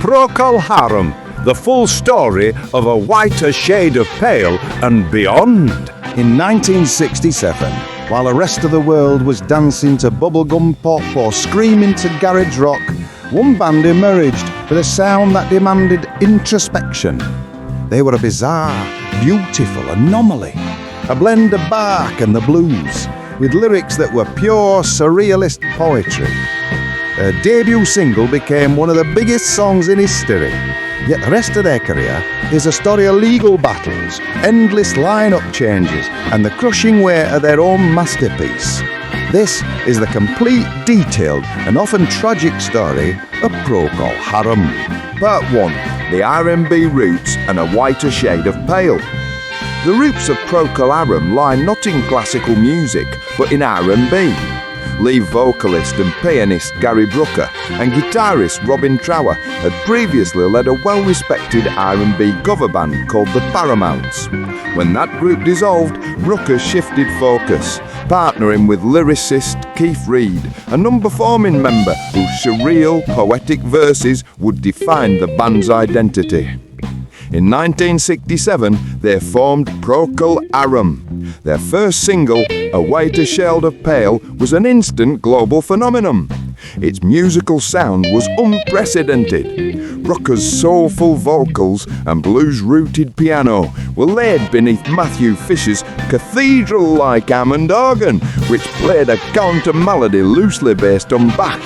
Procol Harum, the full story of a whiter shade of pale and beyond. In 1967, while the rest of the world was dancing to bubblegum pop or screaming to garage rock, one band emerged with a sound that demanded introspection. They were a bizarre, beautiful anomaly, a blend of Bach and the blues, with lyrics that were pure surrealist poetry. Her debut single became one of the biggest songs in history, yet the rest of their career is a story of legal battles, endless line-up changes, and the crushing weight of their own masterpiece. This is the complete, detailed, and often tragic story of Procol Harum. Part 1. The R&B roots and a whiter shade of pale. The roots of Procol Harum lie not in classical music, but in R&B. Lead vocalist and pianist Gary Brooker and guitarist Robin Trower had previously led a well-respected R&B cover band called the Paramounts. When that group dissolved, Brooker shifted focus, partnering with lyricist Keith Reid, a non-performing member whose surreal, poetic verses would define the band's identity. In 1967, they formed Procol Harum. Their first single, A Whiter Shade of Pale, was an instant global phenomenon. Its musical sound was unprecedented. Brooker's soulful vocals and blues-rooted piano were laid beneath Matthew Fisher's cathedral-like hammond organ, which played a counter-melody loosely based on Bach.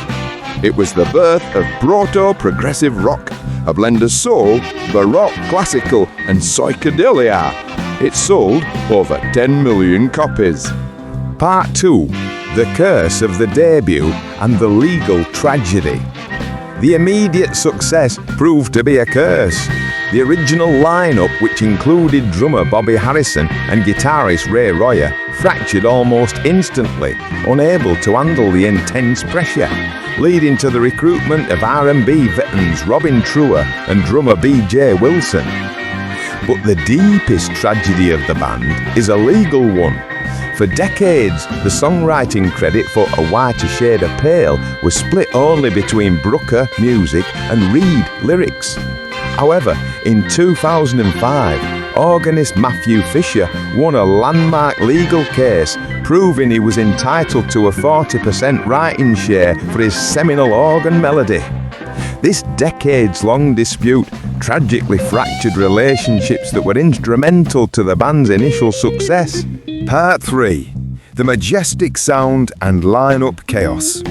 It was the birth of proto-progressive rock, a blend of soul, baroque, classical and psychedelia. It sold over 10 million copies. Part 2. The curse of the debut and the legal tragedy. The immediate success proved to be a curse. The original lineup, which included drummer Bobby Harrison and guitarist Ray Royer, fractured almost instantly, unable to handle the intense pressure, leading to the recruitment of R&B veterans Robin Trower and drummer B.J. Wilson. But the deepest tragedy of the band is a legal one. For decades, the songwriting credit for A Whiter Shade of Pale was split only between Brooker, music, and Reid, lyrics. However, in 2005, organist Matthew Fisher won a landmark legal case proving he was entitled to a 40% writing share for his seminal organ melody. This decades-long dispute tragically fractured relationships that were instrumental to the band's initial success. Part 3. The majestic sound and line-up chaos.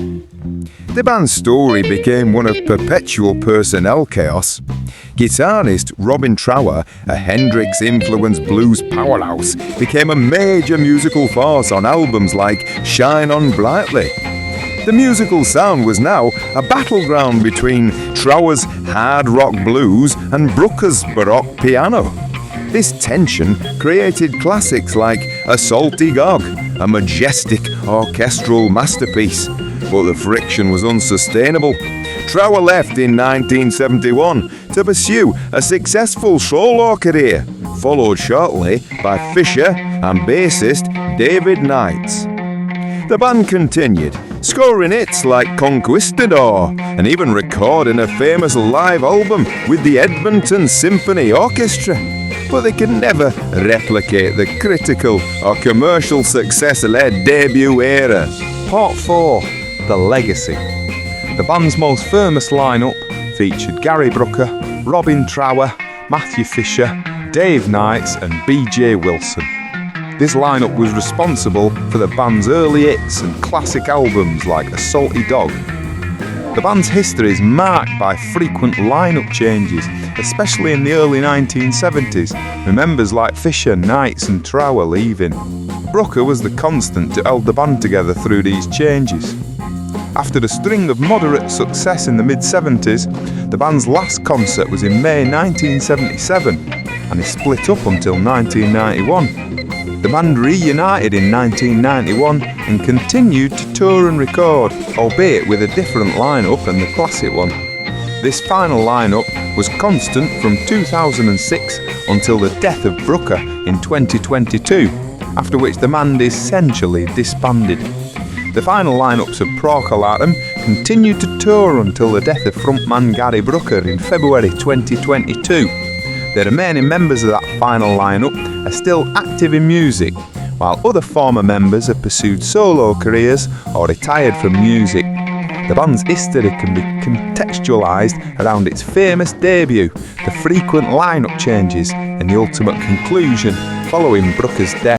The band's story became one of perpetual personnel chaos. Guitarist Robin Trower, a Hendrix-influenced blues powerhouse, became a major musical force on albums like Shine On Brightly. The musical sound was now a battleground between Trower's hard rock blues and Brooker's baroque piano. This tension created classics like A Salty Gog, a majestic orchestral masterpiece. But the friction was unsustainable. Trower left in 1971 to pursue a successful solo career, followed shortly by Fisher and bassist David Knights. The band continued, scoring hits like Conquistador and even recording a famous live album with the Edmonton Symphony Orchestra. But they could never replicate the critical or commercial success of their debut era. Part 4. The Legacy. The band's most famous lineup featured Gary Brooker, Robin Trower, Matthew Fisher, Dave Knights and B.J. Wilson. This lineup was responsible for the band's early hits and classic albums like A Salty Dog. The band's history is marked by frequent lineup changes, especially in the early 1970s, with members like Fisher, Knights and Trower leaving. Brooker was the constant that held the band together through these changes. After a string of moderate success in the mid-70s, the band's last concert was in May 1977, and it split up until 1991. The band reunited in 1991 and continued to tour and record, albeit with a different lineup than the classic one. This final lineup was constant from 2006 until the death of Brooker in 2022, after which the band essentially disbanded. The final lineups of Procol Harum continued to tour until the death of frontman Gary Brooker in February 2022. The remaining members of that final lineup are still active in music, while other former members have pursued solo careers or retired from music. The band's history can be contextualised around its famous debut, the frequent lineup changes, and the ultimate conclusion following Brooker's death.